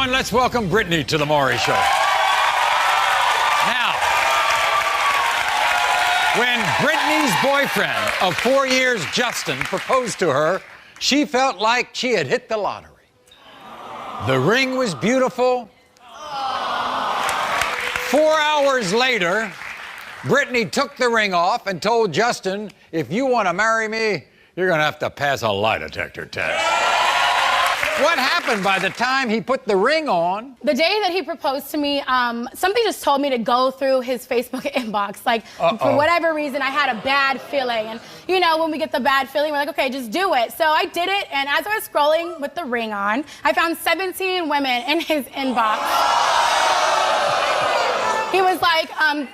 everyone. Let's welcome Britney to The Maury Show. Now, when Britney's boyfriend of 4 years, Justin, proposed to her, she felt like she had hit the lottery. The ring was beautiful. 4 hours later, Britney took the ring off and told Justin, if you want to marry me, you're going to have to pass a lie detector test. What happened by the time he put the ring on? The day that he proposed to me, something just told me to go through his Facebook inbox. Like, for whatever reason, I had a bad feeling. And, you know, when we get the bad feeling, we're like, okay, just do it. So I did it, and as I was scrolling with the ring on, I found 17 women in his inbox. He was like,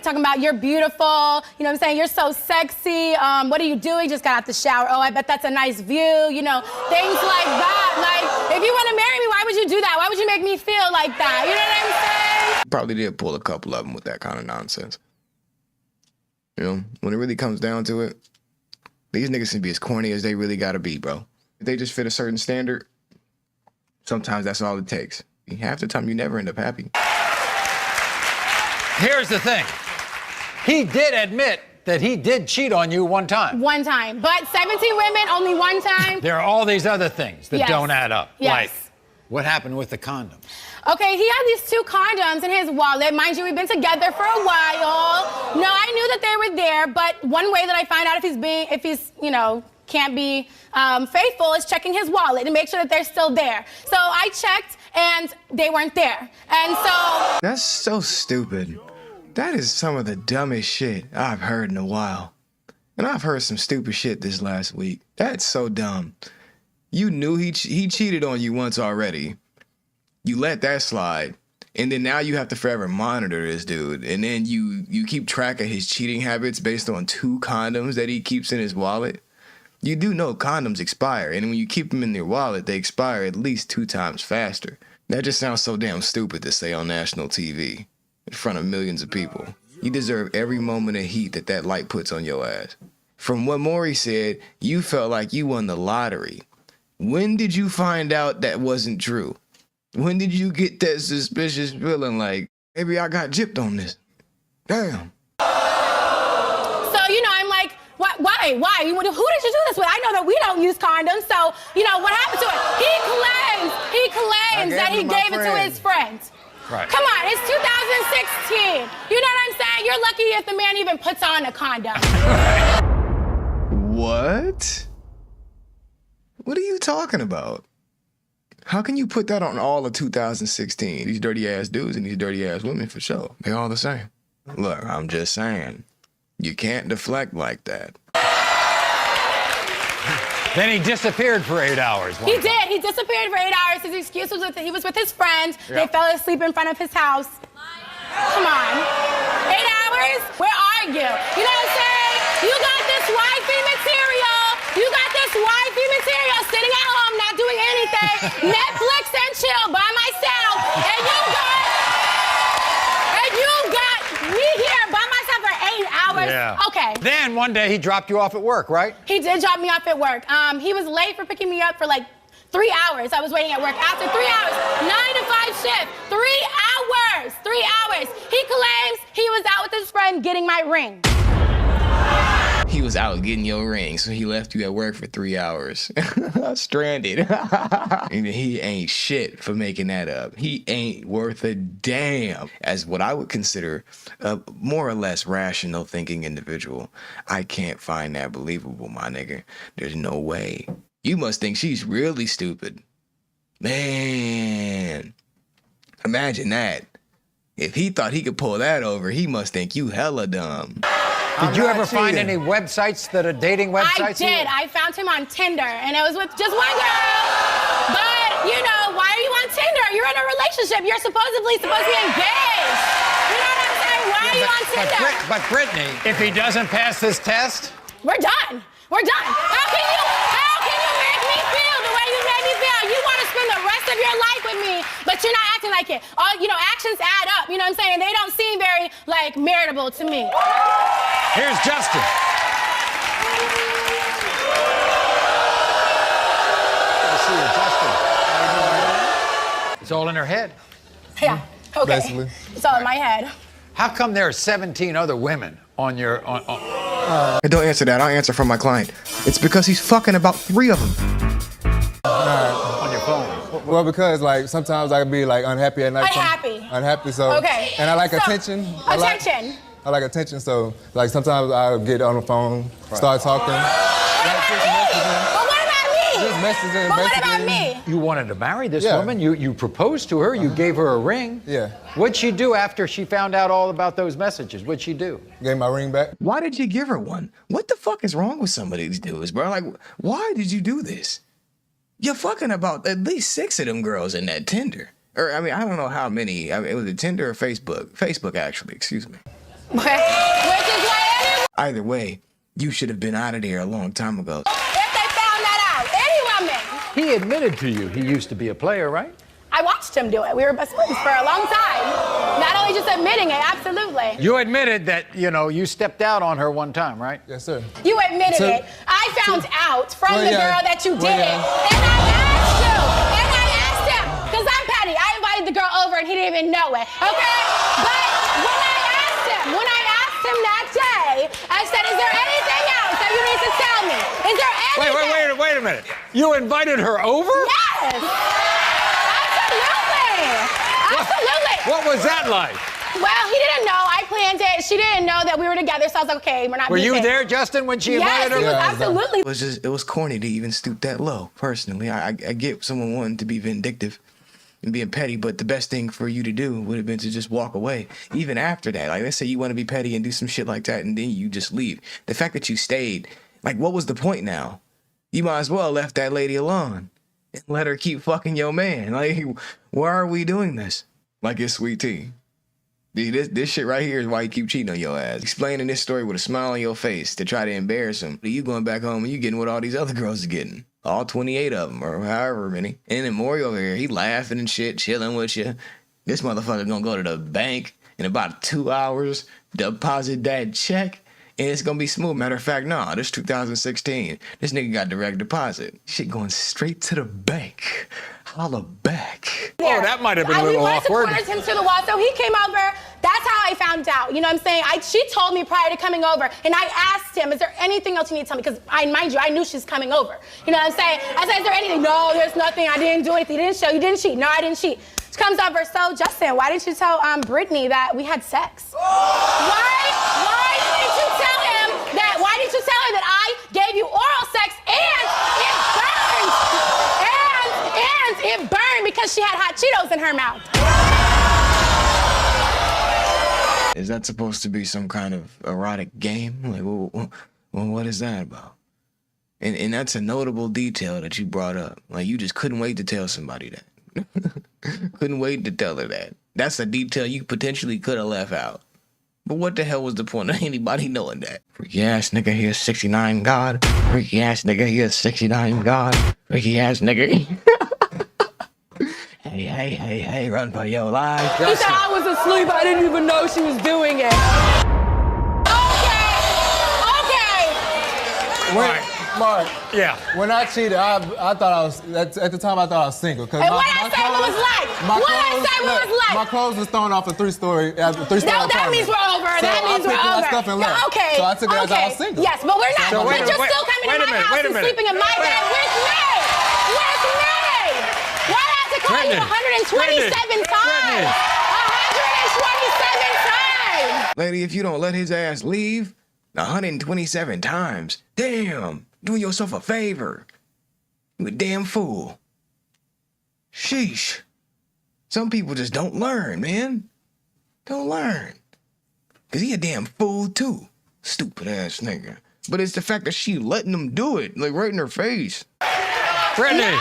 talking about, you're beautiful, you know what I'm saying? You're so sexy. What are you doing? Just got out the shower. Oh, I bet that's a nice view. You know, things like that. Like, if you want to marry me, why would you do that? Why would you make me feel like that? You know what I'm saying? Probably did pull a couple of them with that kind of nonsense. You know, when it really comes down to it, these niggas can be as corny as they really gotta be, bro. If they just fit a certain standard, sometimes that's all it takes. Half the time, you never end up happy. Here's the thing. He did admit that he did cheat on you one time. One time. But 17 women, only one time. There are all these other things that don't add up. Yes. Like, what happened with the condom? Okay, he had these 2 condoms in his wallet. Mind you, we've been together for a while. No, I knew that they were there, but one way that I find out if he's, you know, can't be faithful is checking his wallet to make sure that they're still there. So I checked, and they weren't there. And so... That's so stupid. That is some of the dumbest shit I've heard in a while. And I've heard some stupid shit this last week. That's so dumb. You knew he cheated on you once already. You let that slide. And then now you have to forever monitor this dude. And then you keep track of his cheating habits based on 2 condoms that he keeps in his wallet. You do know condoms expire. And when you keep them in your wallet, they expire at least 2 times faster. That just sounds so damn stupid to say on national TV. In front of millions of people. You deserve every moment of heat that light puts on your ass. From what Maury said, you felt like you won the lottery. When did you find out that wasn't true? When did you get that suspicious feeling like, maybe I got gypped on this? Damn. So, you know, I'm like, why? Who did you do this with? I know that we don't use condoms, so, you know, what happened to it? He claims that he gave it to his friends. Right. Come on, it's 2016. You know what I'm saying? You're lucky if the man even puts on a condom. What? What are you talking about? How can you put that on all of 2016? These dirty ass dudes and these dirty ass women, for sure. They all the same. Look, I'm just saying, you can't deflect like that. Then he disappeared for 8 hours. He did. He disappeared for 8 hours. His excuse was he was with his friend. They fell asleep in front of his house. Come on. 8 hours? Where are you? You know what I'm saying? You got this wifey material. You got this wifey material sitting at home not doing anything. Netflix and chill by myself. And you got me here by myself for 8 hours. Yeah. Okay. Then one day he dropped you off at work, right? He did drop me off at work. He was late for picking me up for like 3 hours. I was waiting at work. After 3 hours, 9 to 5 shift, 3 hours, 3 hours. He claims he was out with his friend getting my ring. He was out getting your ring, so he left you at work for 3 hours. Stranded. And he ain't shit for making that up. He ain't worth a damn. As what I would consider a more or less rational thinking individual, I can't find that believable, my nigga. There's no way. You must think she's really stupid. Man. Imagine that. If he thought he could pull that over, he must think you hella dumb. Did you ever find any websites that are dating websites? I did. I found him on Tinder, and it was with just one girl. But, you know, why are you on Tinder? You're in a relationship. You're supposedly supposed to be engaged. You know what I'm saying? Why are you on Tinder? But Britney, if he doesn't pass this test... We're done. We're done. How can you make me feel the way you made me feel? You want to spend the rest of your life with me, but you're not acting like it. All, you know, actions add up. You know what I'm saying? They don't seem very, like, meritable to me. Here's Justin. Good to see you, Justin. It's all in her head. Yeah. Okay. Basically. It's all in my head. How come there are 17 other women on your Hey, don't answer that. I'll answer from my client. It's because he's fucking about 3 of them. on your phone? Well, because like sometimes I can be like unhappy at night. Unhappy. Unhappy, so. Okay. And I like So, attention. Attention. I like attention, so like sometimes I'll get on the phone, start talking. But what about me? Just messaging, But what basically. about me? You wanted to marry this Yeah. woman. You proposed to her. You gave her a ring. Yeah. What'd she do after she found out all about those messages? What'd she do? Gave my ring back. Why did you give her one? What the fuck is wrong with some of these dudes, bro? Like, why did you do this? You're fucking about at least 6 of them girls in that Tinder. Or, I mean, I don't know how many. I mean, it was a Tinder or Facebook? Facebook, actually, excuse me. Which is why Either way, you should have been out of there a long time ago. if they found that out, any woman. He admitted to you he used to be a player, right? I watched him do it. We were best friends for a long time. Not only just admitting it, absolutely. You admitted that, you stepped out on her one time, right? Yes, sir. You admitted So- it. I found out from Well, the yeah. girl that you did Well, it. yeah. And I asked you. And I asked him. Because I'm petty. I invited the girl over and he didn't even know it. Okay? But when I asked him that day, I said, is there anything else that you need to tell me? Is there anything? Wait a minute. You invited her over? Yes. Absolutely. What was that like? Well, he didn't know. I planned it. She didn't know that we were together, so I was like, okay, we're not Were you beefing. there, Justin, when she Yes, invited it her? was Yeah, absolutely. It was corny to even stoop that low, personally. I get someone wanting to be vindictive and being petty, but the best thing for you to do would have been to just walk away. Even after that, like, let's say you want to be petty and do some shit like that, and then you just leave. The fact that you stayed, like, what was the point now? You might as well have left that lady alone and let her keep fucking your man. Like, why are we doing this? Like it's sweet tea. This shit right here is why you keep cheating on your ass. Explaining this story with a smile on your face to try to embarrass him. You going back home and you getting what all these other girls are getting. All 28 of them, or however many. And then Maury over here, he laughing and shit, chilling with you. This motherfucker gonna go to the bank in about 2 hours, deposit that check, and it's gonna be smooth. Matter of fact, nah, this 2016. This nigga got direct deposit. Shit going straight to the bank. Holla back. Oh, that might have been a little We awkward. supported him to the wall, so he came over. That's how I found out. You know what I'm saying? She told me prior to coming over, and I asked him, is there anything else you need to tell me? Because mind you, I knew she's coming over. You know what I'm saying? I said, is there anything? No, there's nothing. I didn't do anything. You didn't show. You didn't cheat. No, I didn't cheat. She comes over. So, Justin, why didn't you tell Brittany that we had sex? Why didn't you tell him that? Why didn't you tell her that I gave you oral sex and it burned? And it burned because she had hot Cheetos in her mouth. Is that supposed to be some kind of erotic game? Like, well, what is that about? And that's a notable detail that you brought up. Like, you just couldn't wait to tell somebody that. Couldn't wait to tell her that. That's a detail you potentially could have left out. But what the hell was the point of anybody knowing that? Freaky ass nigga, he a 69 God. Freaky ass nigga, he a 69 God. Freaky ass nigga. Hey, run for your life. He said I was asleep. I didn't even know she was doing it. Okay. Mark, Yeah. when I cheated, I thought I was, at the time I thought I was single. And what I say what was like? What I say what was like? My clothes was thrown off a three-story apartment. That means we're over. So That means I we're picked up over. my stuff and left. Okay. So I took it as I was single. Yes, but we're not. So but wait a you're minute, still coming wait to a my minute, house wait a and minute. sleeping in my bed with me. With me. Why I have to call you Brittany. 127 times? 127 times. Lady, if you don't let his ass leave 127 times, damn, doing yourself a favor. You a damn fool. Sheesh. Some people just don't learn, man. Don't learn. Cause he a damn fool too. Stupid ass nigga. But it's the fact that she letting him do it, like right in her face. Brittany. No.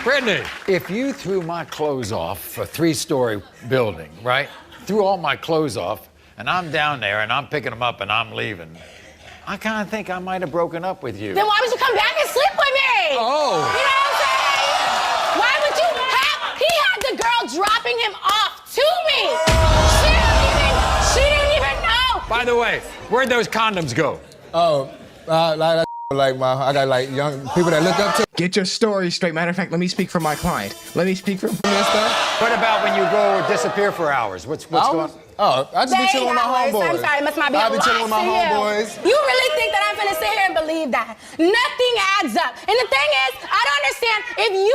Brittany, if you threw my clothes off a 3-story building, right? Threw all my clothes off, and I'm down there and I'm picking them up and I'm leaving, I kind of think I might have broken up with you. Then why would you come back and sleep with me? Oh. You know what I'm saying? Why would you have? He had the girl dropping him off to me. She didn't even know. By the way, where'd those condoms go? Oh, like Like I got like young people that look up to me Get your story straight. Matter of fact, let me speak for my client. Let me speak for. and stuff. What about when you go disappear for hours? What's going on? Oh, I just be chilling with my homeboys. I'm sorry, it must not be I a be lot chilling with my to homeboys. You really think that I'm gonna sit here and believe that? Nothing adds up. And the thing is, I don't understand. If you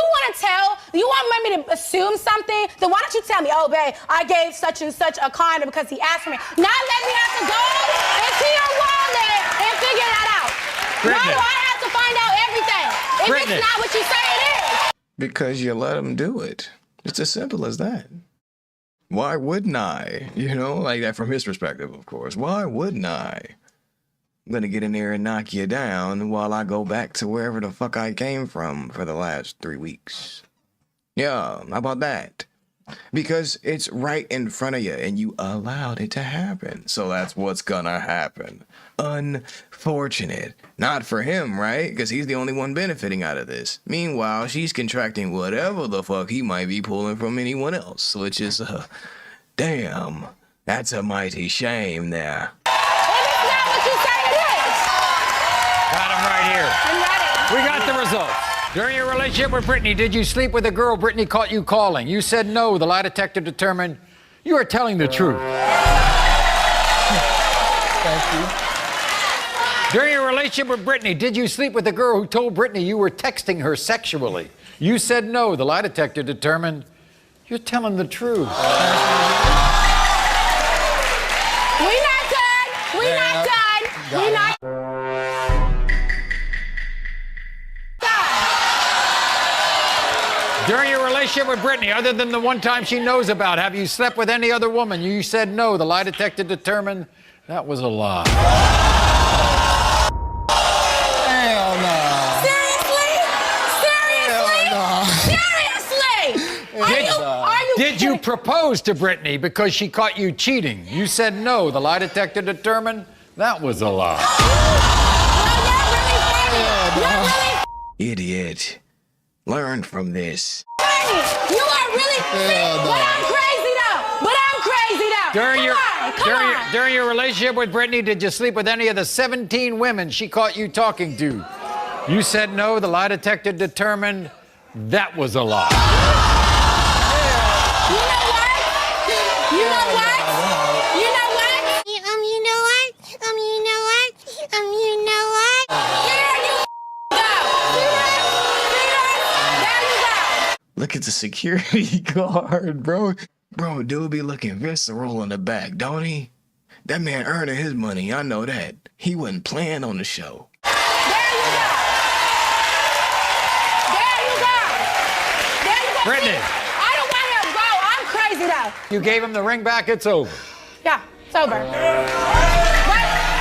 want me to assume something, then why don't you tell me, oh, babe, I gave such and such a condom because he asked for me. Not let me have to go into your wallet and figure that out. Why do I have to find out everything if it's not what you say it is? Because you let him do it. It's as simple as that. Why wouldn't I? You know, like that from his perspective, of course. Why wouldn't I? I'm gonna get in there and knock you down while I go back to wherever the fuck I came from for the last 3 weeks. Yeah, how about that? Because it's right in front of you and you allowed it to happen. So that's what's gonna happen. Unfortunate. Not for him, right? Because he's the only one benefiting out of this. Meanwhile, she's contracting whatever the fuck he might be pulling from anyone else, which is, damn, that's a mighty shame there. If it's not what you say it is. Got him right here. I'm ready. We got the results. During your relationship with Brittany, did you sleep with a girl Brittany caught you calling? You said no. The lie detector determined you are telling the truth. Thank you. During your relationship with Brittany, did you sleep with a girl who told Brittany you were texting her sexually? You said no. The lie detector determined you're telling the truth. We not done. We not done. We not done. During your relationship with Brittany, other than the one time she knows about, have you slept with any other woman? You said no. The lie detector determined that was a lie. Hell no. Seriously? Are you Did you propose to Brittany because she caught you cheating? You said no. The lie detector determined that was a lie. You're really Idiot. Learn from this. funny. You are really but I'm crazy though. Come on. During your relationship with Brittany, did you sleep with any of the 17 women she caught you talking to? You said no. The lie detector determined that was a lie. You know what? You know what? You know what? You know what? You know what? You know what? There you go. There you go. Look at the security guard, bro. Bro, dude be looking visceral in the back, don't he? That man earning his money, I know that. He wasn't playing on the show. There you go. There you go. There you go. Brittany. I don't want him, bro. I'm crazy though. You gave him the ring back. It's over. Yeah, it's over.